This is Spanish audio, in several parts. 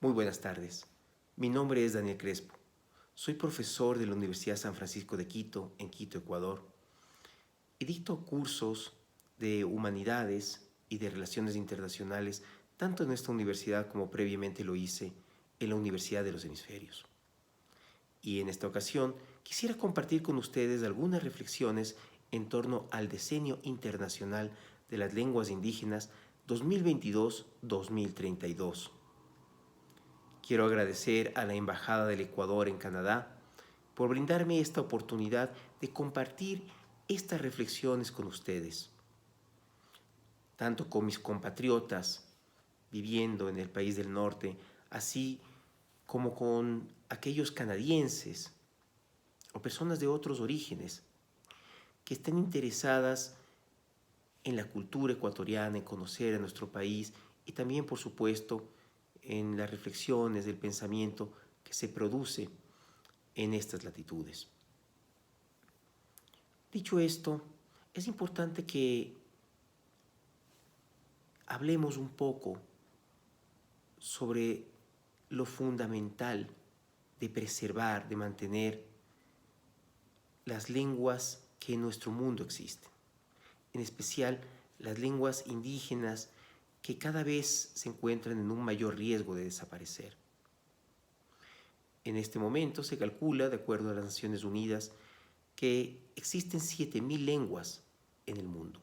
Muy buenas tardes. Mi nombre es Daniel Crespo. Soy profesor de la Universidad San Francisco de Quito, en Quito, Ecuador, y dicto cursos de humanidades y de relaciones internacionales, tanto en esta universidad como previamente lo hice en la Universidad de los Hemisferios. Y en esta ocasión quisiera compartir con ustedes algunas reflexiones en torno al Decenio Internacional de las Lenguas Indígenas 2022-2032. Quiero agradecer a la Embajada del Ecuador en Canadá por brindarme esta oportunidad de compartir estas reflexiones con ustedes, tanto con mis compatriotas viviendo en el país del norte, así como con aquellos canadienses o personas de otros orígenes que estén interesadas en la cultura ecuatoriana, en conocer a nuestro país y también, por supuesto, en las reflexiones del pensamiento que se produce en estas latitudes. Dicho esto, es importante que hablemos un poco sobre lo fundamental de preservar, de mantener las lenguas que en nuestro mundo existen, en especial las lenguas indígenas que cada vez se encuentran en un mayor riesgo de desaparecer. En este momento se calcula, de acuerdo a las Naciones Unidas, que existen 7.000 lenguas en el mundo.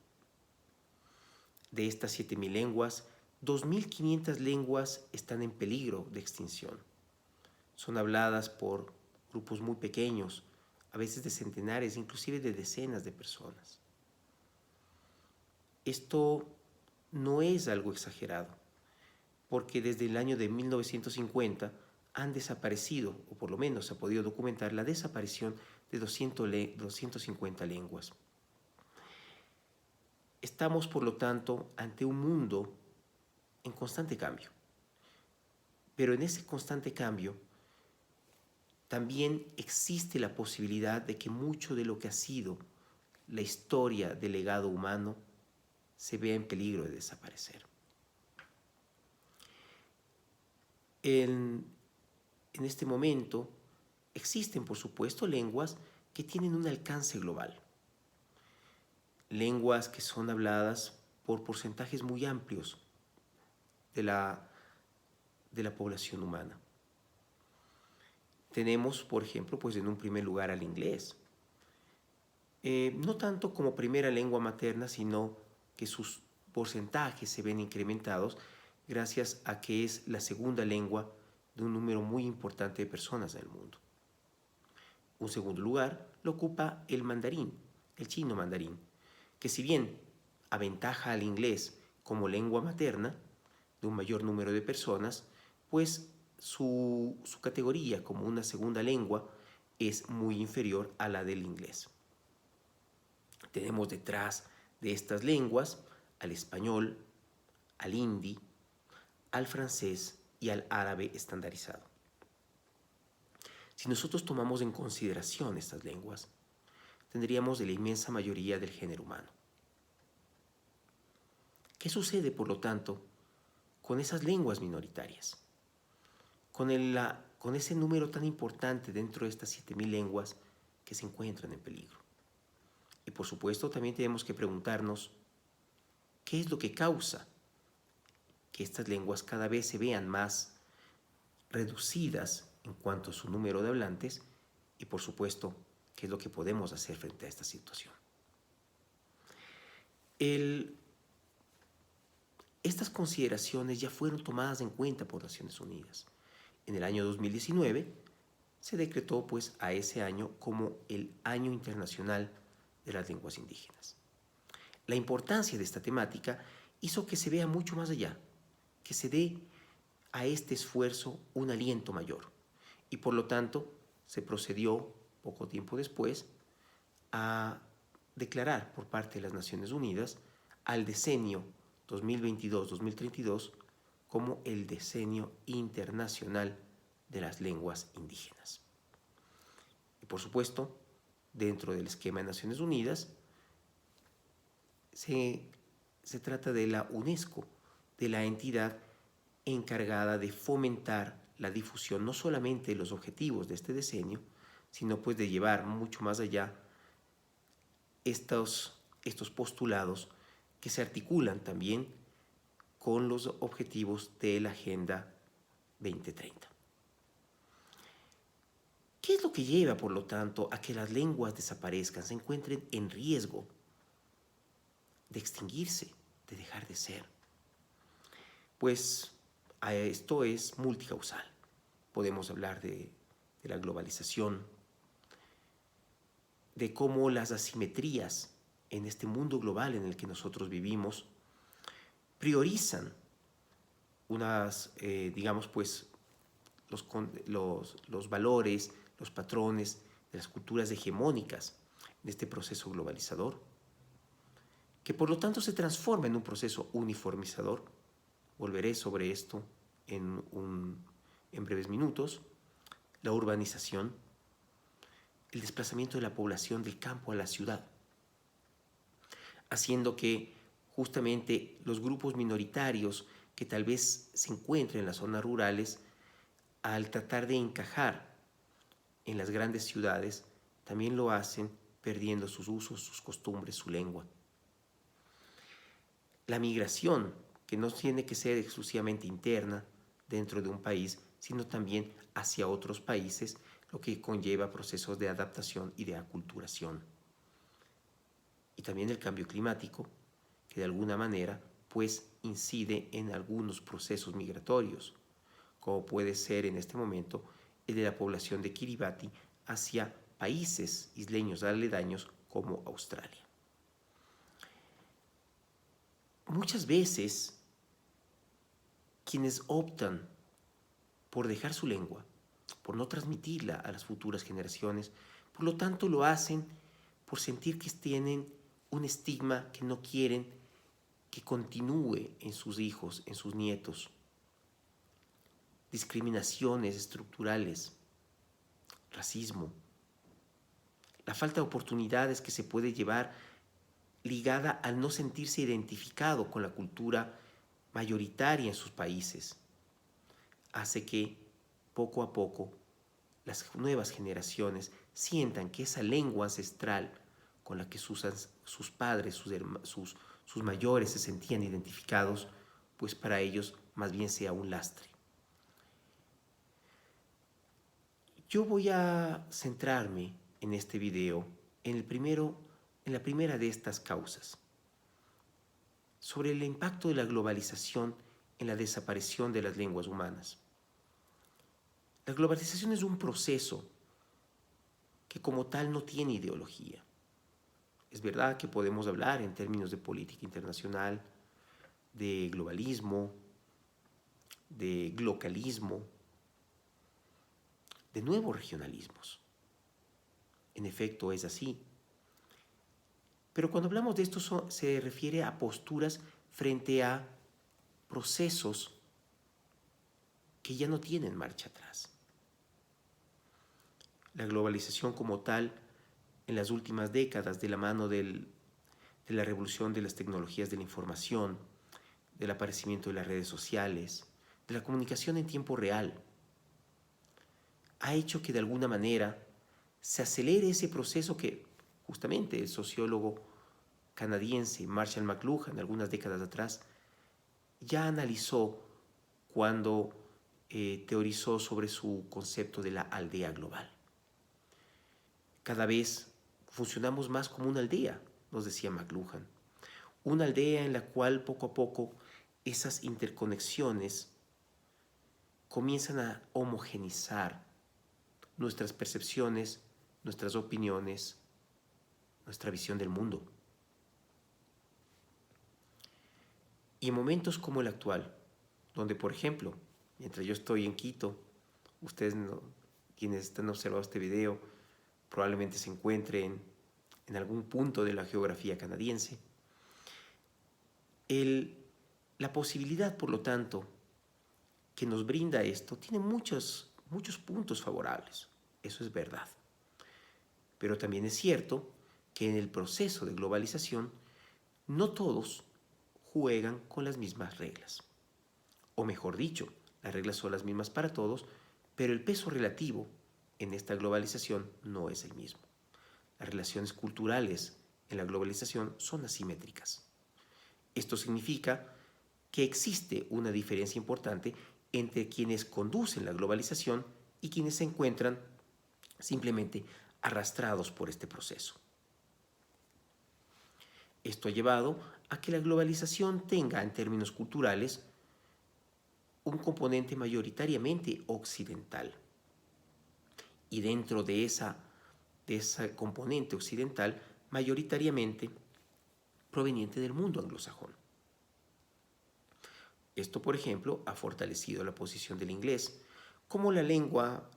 De estas 7.000 lenguas, 2.500 lenguas están en peligro de extinción. Son habladas por grupos muy pequeños, a veces de centenares, inclusive de decenas de personas. Esto no es algo exagerado, porque desde el año de 1950 han desaparecido, o por lo menos se ha podido documentar la desaparición de 250 lenguas. Estamos, por lo tanto, ante un mundo en constante cambio. Pero en ese constante cambio también existe la posibilidad de que mucho de lo que ha sido la historia del legado humano se vea en peligro de desaparecer. En este momento existen, por supuesto, lenguas que tienen un alcance global. Lenguas que son habladas por porcentajes muy amplios de la población humana. Tenemos, por ejemplo, pues en un primer lugar al inglés. No tanto como primera lengua materna, sino que sus porcentajes se ven incrementados gracias a que es la segunda lengua de un número muy importante de personas en el mundo. Un segundo lugar lo ocupa el mandarín, el chino mandarín, que si bien aventaja al inglés como lengua materna de un mayor número de personas, pues su categoría como una segunda lengua es muy inferior a la del inglés. Tenemos detrás de estas lenguas al español, al hindi, al francés y al árabe estandarizado. Si nosotros tomamos en consideración estas lenguas, tendríamos la inmensa mayoría del género humano. ¿Qué sucede, por lo tanto, con esas lenguas minoritarias? Con ese número tan importante dentro de estas 7.000 lenguas que se encuentran en peligro. Y por supuesto también tenemos que preguntarnos qué es lo que causa que estas lenguas cada vez se vean más reducidas en cuanto a su número de hablantes y por supuesto qué es lo que podemos hacer frente a esta situación. Estas consideraciones ya fueron tomadas en cuenta por Naciones Unidas. En el año 2019 se decretó pues a ese año como el Año Internacional de las Lenguas Indígenas. La importancia de esta temática hizo que se vea mucho más allá, que se dé a este esfuerzo un aliento mayor y por lo tanto se procedió poco tiempo después a declarar por parte de las Naciones Unidas al decenio 2022-2032 como el Decenio Internacional de las Lenguas Indígenas. Y por supuesto, dentro del esquema de Naciones Unidas, se trata de la UNESCO, de la entidad encargada de fomentar la difusión no solamente de los objetivos de este decenio, sino pues de llevar mucho más allá estos postulados que se articulan también con los objetivos de la Agenda 2030. ¿Qué es lo que lleva, por lo tanto, a que las lenguas desaparezcan, se encuentren en riesgo de extinguirse, de dejar de ser? Pues esto es multicausal. Podemos hablar de la globalización, de cómo las asimetrías en este mundo global en el que nosotros vivimos priorizan digamos, pues, los valores, los patrones de las culturas hegemónicas en este proceso globalizador, que por lo tanto se transforma en un proceso uniformizador. Volveré sobre esto en breves minutos. La urbanización, el desplazamiento de la población del campo a la ciudad, haciendo que justamente los grupos minoritarios que tal vez se encuentren en las zonas rurales, al tratar de encajar en las grandes ciudades, también lo hacen perdiendo sus usos, sus costumbres, su lengua. La migración, que no tiene que ser exclusivamente interna dentro de un país, sino también hacia otros países, lo que conlleva procesos de adaptación y de aculturación. Y también el cambio climático, que de alguna manera pues incide en algunos procesos migratorios, como puede ser en este momento el de la población de Kiribati hacia países isleños aledaños como Australia. Muchas veces quienes optan por dejar su lengua, por no transmitirla a las futuras generaciones, por lo tanto lo hacen por sentir que tienen un estigma que no quieren que continúe en sus hijos, en sus nietos. Discriminaciones estructurales, racismo, la falta de oportunidades que se puede llevar ligada al no sentirse identificado con la cultura mayoritaria en sus países, hace que poco a poco las nuevas generaciones sientan que esa lengua ancestral con la que sus padres, sus mayores se sentían identificados, pues para ellos más bien sea un lastre. Yo voy a centrarme en este video en la primera de estas causas, sobre el impacto de la globalización en la desaparición de las lenguas humanas. La globalización es un proceso que como tal no tiene ideología. Es verdad que podemos hablar en términos de política internacional, de globalismo, de glocalismo, de nuevos regionalismos. En efecto, es así. Pero cuando hablamos de esto se refiere a posturas frente a procesos que ya no tienen marcha atrás. La globalización como tal, en las últimas décadas, de la mano de la revolución de las tecnologías de la información, del aparecimiento de las redes sociales, de la comunicación en tiempo real, ha hecho que de alguna manera se acelere ese proceso que justamente el sociólogo canadiense Marshall McLuhan, algunas décadas atrás, ya analizó cuando teorizó sobre su concepto de la aldea global. Cada vez funcionamos más como una aldea, nos decía McLuhan. Una aldea en la cual poco a poco esas interconexiones comienzan a homogenizar nuestras percepciones, nuestras opiniones, nuestra visión del mundo. Y en momentos como el actual, donde por ejemplo, mientras yo estoy en Quito, ustedes quienes están observando este video probablemente se encuentren en algún punto de la geografía canadiense. La posibilidad, por lo tanto, que nos brinda esto tiene muchos puntos favorables. Eso es verdad. Pero también es cierto que en el proceso de globalización no todos juegan con las mismas reglas. O mejor dicho, las reglas son las mismas para todos, pero el peso relativo en esta globalización no es el mismo. Las relaciones culturales en la globalización son asimétricas. Esto significa que existe una diferencia importante entre quienes conducen la globalización y quienes se encuentran simplemente arrastrados por este proceso. Esto ha llevado a que la globalización tenga, en términos culturales, un componente mayoritariamente occidental. Y dentro de ese componente occidental, mayoritariamente proveniente del mundo anglosajón. Esto, por ejemplo, ha fortalecido la posición del inglés como la lengua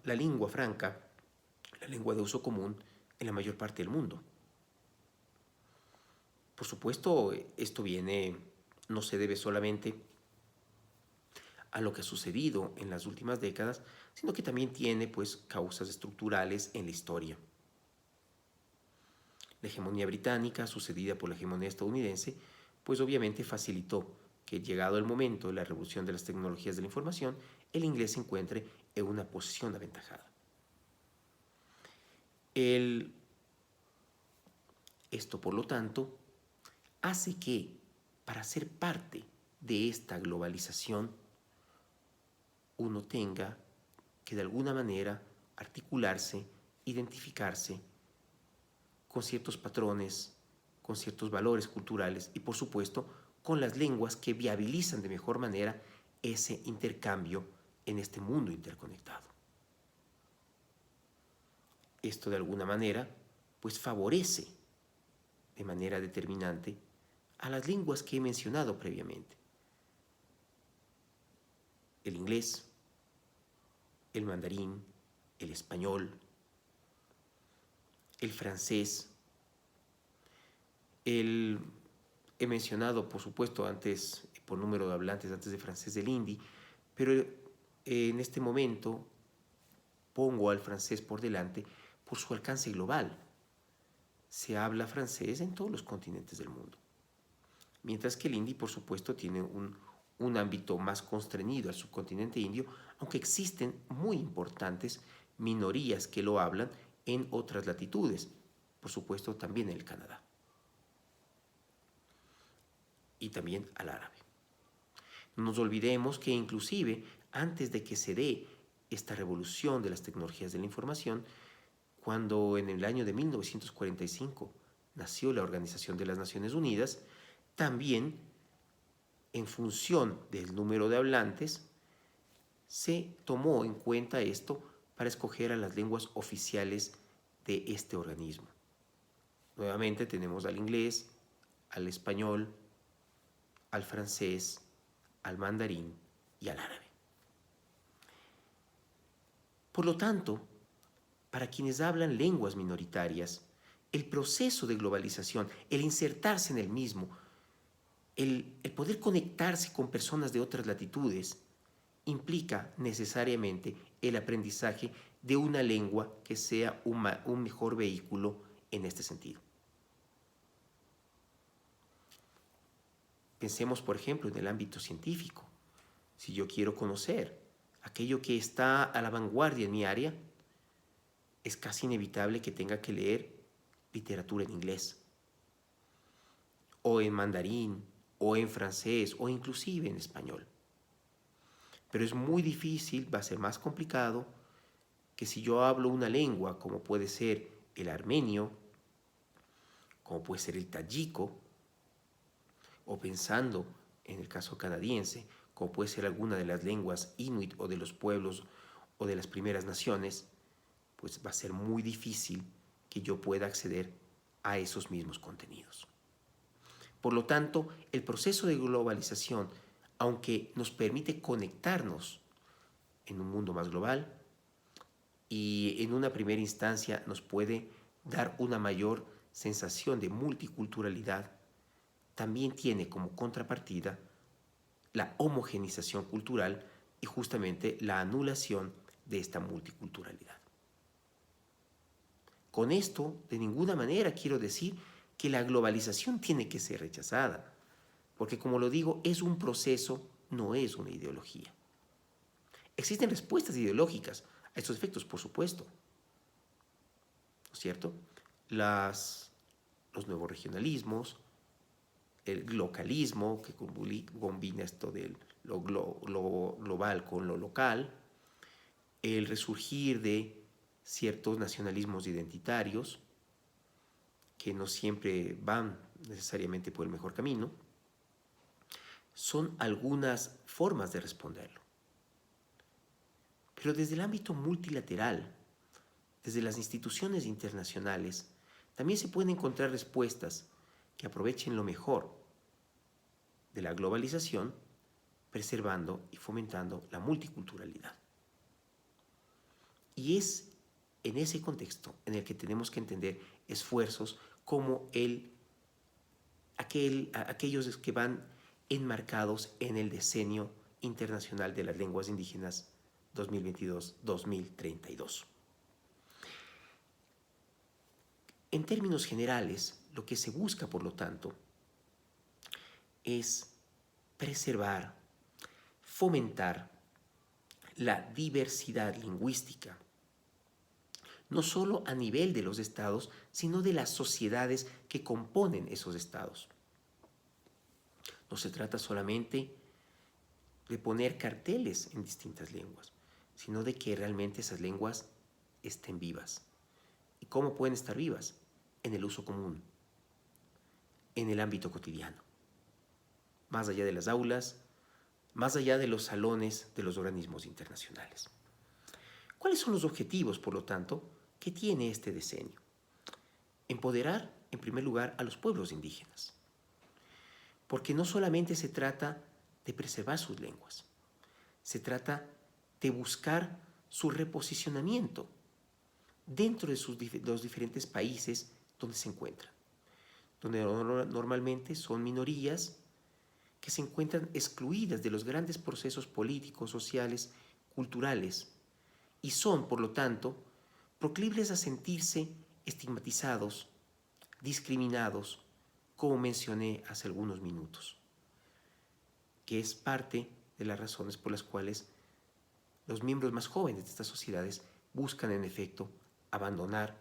franca, la lengua de uso común en la mayor parte del mundo. Por supuesto, esto no se debe solamente a lo que ha sucedido en las últimas décadas, sino que también tiene causas estructurales en la historia. La hegemonía británica, sucedida por la hegemonía estadounidense, pues obviamente facilitó que, llegado el momento de la revolución de las tecnologías de la información, el inglés se encuentre en una posición aventajada. Esto, por lo tanto, hace que, para ser parte de esta globalización, uno tenga que de alguna manera articularse, identificarse con ciertos patrones, con ciertos valores culturales y, por supuesto, con las lenguas que viabilizan de mejor manera ese intercambio en este mundo interconectado. Esto, de alguna manera, favorece de manera determinante a las lenguas que he mencionado previamente. El inglés, el mandarín, el español, el francés, he mencionado, por supuesto, antes, por número de hablantes, antes de francés, del hindi, pero en este momento pongo al francés por delante por su alcance global. Se habla francés en todos los continentes del mundo. Mientras que el hindi, por supuesto, tiene un ámbito más constreñido al subcontinente indio, aunque existen muy importantes minorías que lo hablan en otras latitudes, por supuesto también en el Canadá y también al árabe. No nos olvidemos que inclusive antes de que se dé esta revolución de las tecnologías de la información, cuando en el año de 1945 nació la Organización de las Naciones Unidas, también en función del número de hablantes, se tomó en cuenta esto para escoger a las lenguas oficiales de este organismo. Nuevamente tenemos al inglés, al español, al francés, al mandarín y al árabe. Por lo tanto, para quienes hablan lenguas minoritarias, el proceso de globalización, el insertarse en el mismo, el poder conectarse con personas de otras latitudes, implica necesariamente el aprendizaje de una lengua que sea un mejor vehículo en este sentido. Pensemos, por ejemplo, en el ámbito científico. Si yo quiero conocer aquello que está a la vanguardia en mi área, es casi inevitable que tenga que leer literatura en inglés, o en mandarín, o en francés, o inclusive en español. Pero es muy difícil, va a ser más complicado, que si yo hablo una lengua como puede ser el armenio, como puede ser el tayiko, o pensando en el caso canadiense, como puede ser alguna de las lenguas inuit o de los pueblos o de las primeras naciones, pues va a ser muy difícil que yo pueda acceder a esos mismos contenidos. Por lo tanto, el proceso de globalización, aunque nos permite conectarnos en un mundo más global y en una primera instancia nos puede dar una mayor sensación de multiculturalidad, también tiene como contrapartida la homogenización cultural y justamente la anulación de esta multiculturalidad. Con esto, de ninguna manera quiero decir que la globalización tiene que ser rechazada, porque como lo digo, es un proceso no es una ideología. Existen respuestas ideológicas a estos efectos, por supuesto, ¿no es cierto? Los nuevos regionalismos, el localismo, que combina esto de lo global con lo local, el resurgir de ciertos nacionalismos identitarios que no siempre van necesariamente por el mejor camino, son algunas formas de responderlo. Pero desde el ámbito multilateral, desde las instituciones internacionales, también se pueden encontrar respuestas que aprovechen lo mejor de la globalización, preservando y fomentando la multiculturalidad. Y es en ese contexto en el que tenemos que entender esfuerzos como aquellos que van enmarcados en el Decenio Internacional de las Lenguas Indígenas 2022-2032. En términos generales, lo que se busca, por lo tanto, es preservar, fomentar la diversidad lingüística, no solo a nivel de los estados, sino de las sociedades que componen esos estados. No se trata solamente de poner carteles en distintas lenguas, sino de que realmente esas lenguas estén vivas. ¿Y cómo pueden estar vivas? En el uso común, en el ámbito cotidiano, más allá de las aulas, más allá de los salones de los organismos internacionales. ¿Cuáles son los objetivos, por lo tanto, que tiene este decenio? Empoderar, en primer lugar, a los pueblos indígenas, porque no solamente se trata de preservar sus lenguas, se trata de buscar su reposicionamiento dentro de los diferentes países donde se encuentran, donde normalmente son minorías que se encuentran excluidas de los grandes procesos políticos, sociales, culturales, y son, por lo tanto, proclives a sentirse estigmatizados, discriminados, como mencioné hace algunos minutos, que es parte de las razones por las cuales los miembros más jóvenes de estas sociedades buscan, en efecto, abandonar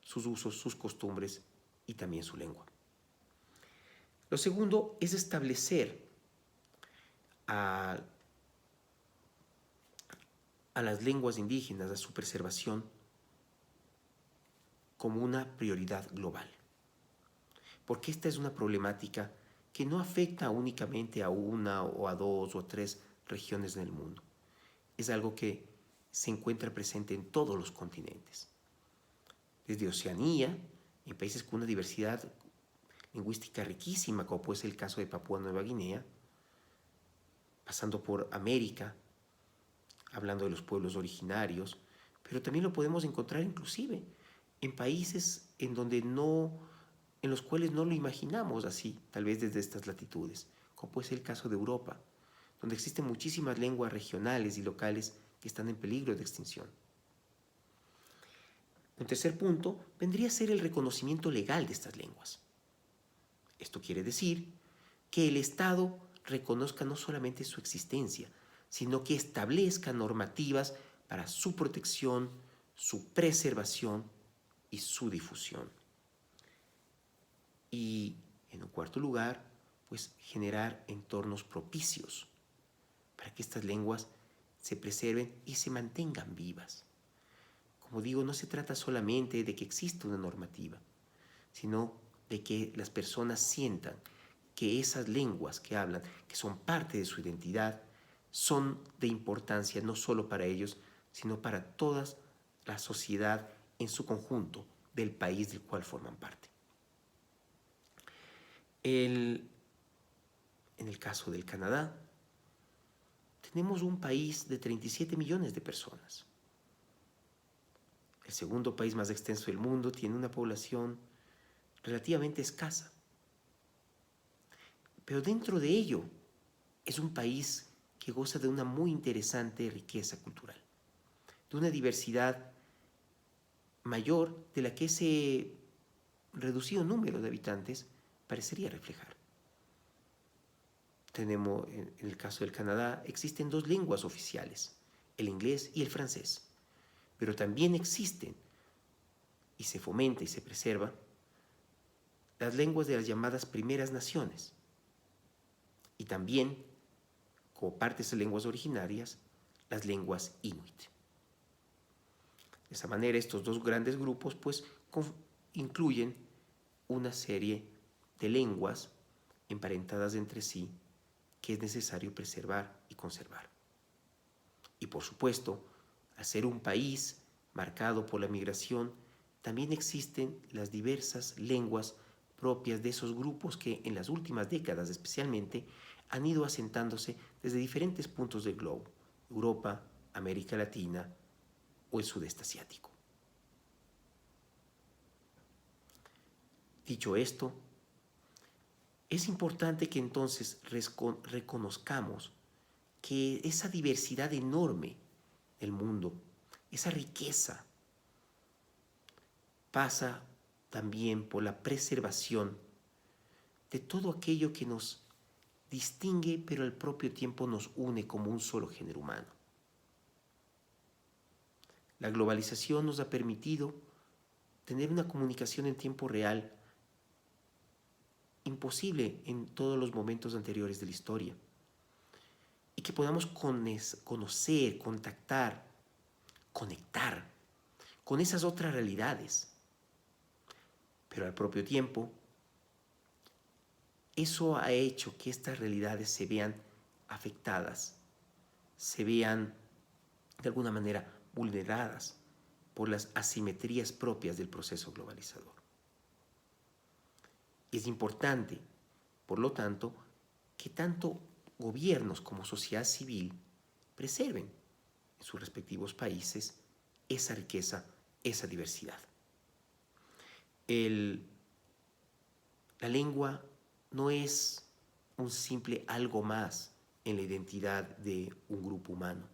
sus usos, sus costumbres y también su lengua. Lo segundo es establecer a las lenguas indígenas, a su preservación, como una prioridad global. Porque esta es una problemática que no afecta únicamente a una o a dos o a tres regiones del mundo. Es algo que se encuentra presente en todos los continentes. Desde Oceanía, en países con una diversidad lingüística riquísima, como puede ser el caso de Papúa Nueva Guinea, pasando por América, hablando de los pueblos originarios, pero también lo podemos encontrar inclusive en países en los cuales no lo imaginamos así, tal vez desde estas latitudes, como puede ser el caso de Europa, donde existen muchísimas lenguas regionales y locales que están en peligro de extinción. Un tercer punto vendría a ser el reconocimiento legal de estas lenguas. Esto quiere decir que el Estado reconozca no solamente su existencia, sino que establezca normativas para su protección, su preservación y su difusión. Y, en un cuarto lugar, pues generar entornos propicios para que estas lenguas se preserven y se mantengan vivas. Como digo, no se trata solamente de que exista una normativa, sino de que las personas sientan que esas lenguas que hablan, que son parte de su identidad, son de importancia no solo para ellos, sino para toda la sociedad en su conjunto del país del cual forman parte. En el caso del Canadá, tenemos un país de 37 millones de personas. El segundo país más extenso del mundo tiene una población relativamente escasa. Pero dentro de ello es un país que goza de una muy interesante riqueza cultural, de una diversidad mayor de la que ese reducido número de habitantes parecería reflejar. tenemos, en el caso del Canadá, existen dos lenguas oficiales, el inglés y el francés. Pero también existen, y se fomenta y se preserva, las lenguas de las llamadas primeras naciones. Y también, como parte de esas lenguas originarias, las lenguas inuit. De esa manera, estos dos grandes grupos pues incluyen una serie de lenguas emparentadas entre sí que es necesario preservar y conservar. Y por supuesto, al ser un país marcado por la migración, también existen las diversas lenguas propias de esos grupos que en las últimas décadas especialmente han ido asentándose desde diferentes puntos del globo, Europa, América Latina o el sudeste asiático. Dicho esto, es importante que entonces reconozcamos que esa diversidad enorme del mundo, esa riqueza, pasa también por la preservación de todo aquello que nos distingue, pero al propio tiempo nos une como un solo género humano. La globalización nos ha permitido tener una comunicación en tiempo real imposible en todos los momentos anteriores de la historia. Y que podamos conocer, contactar, conectar con esas otras realidades. Pero al propio tiempo, eso ha hecho que estas realidades se vean afectadas, se vean de alguna manera vulneradas por las asimetrías propias del proceso globalizador. Es importante, por lo tanto, que tanto gobiernos como sociedad civil preserven en sus respectivos países esa riqueza, esa diversidad. La lengua no es un simple algo más en la identidad de un grupo humano.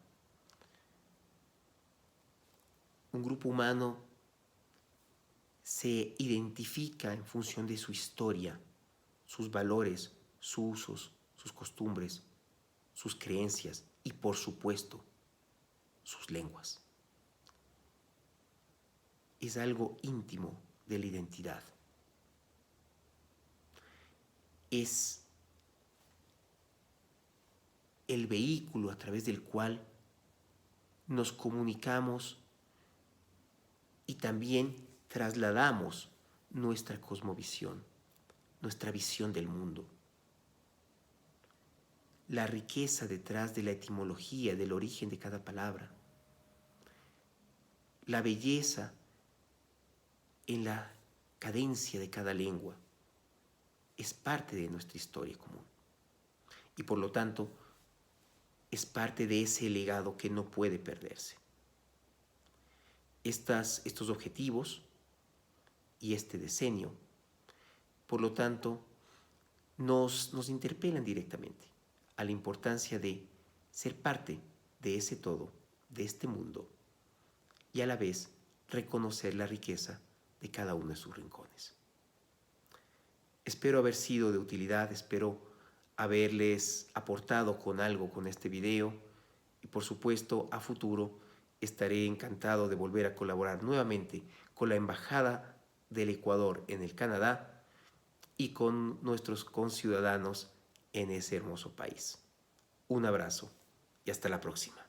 Un grupo humano se identifica en función de su historia, sus valores, sus usos, sus costumbres, sus creencias y, por supuesto, sus lenguas. Es algo íntimo de la identidad. Es el vehículo a través del cual nos comunicamos y también trasladamos nuestra cosmovisión, nuestra visión del mundo. La riqueza detrás de la etimología, del origen de cada palabra. La belleza en la cadencia de cada lengua es parte de nuestra historia común. Y por lo tanto, es parte de ese legado que no puede perderse. Estos objetivos y este decenio, por lo tanto, nos interpelan directamente a la importancia de ser parte de ese todo, de este mundo, y a la vez reconocer la riqueza de cada uno de sus rincones. Espero haber sido de utilidad, espero haberles aportado con algo con este video y por supuesto a futuro estaré encantado de volver a colaborar nuevamente con la Embajada del Ecuador en el Canadá y con nuestros conciudadanos en ese hermoso país. Un abrazo y hasta la próxima.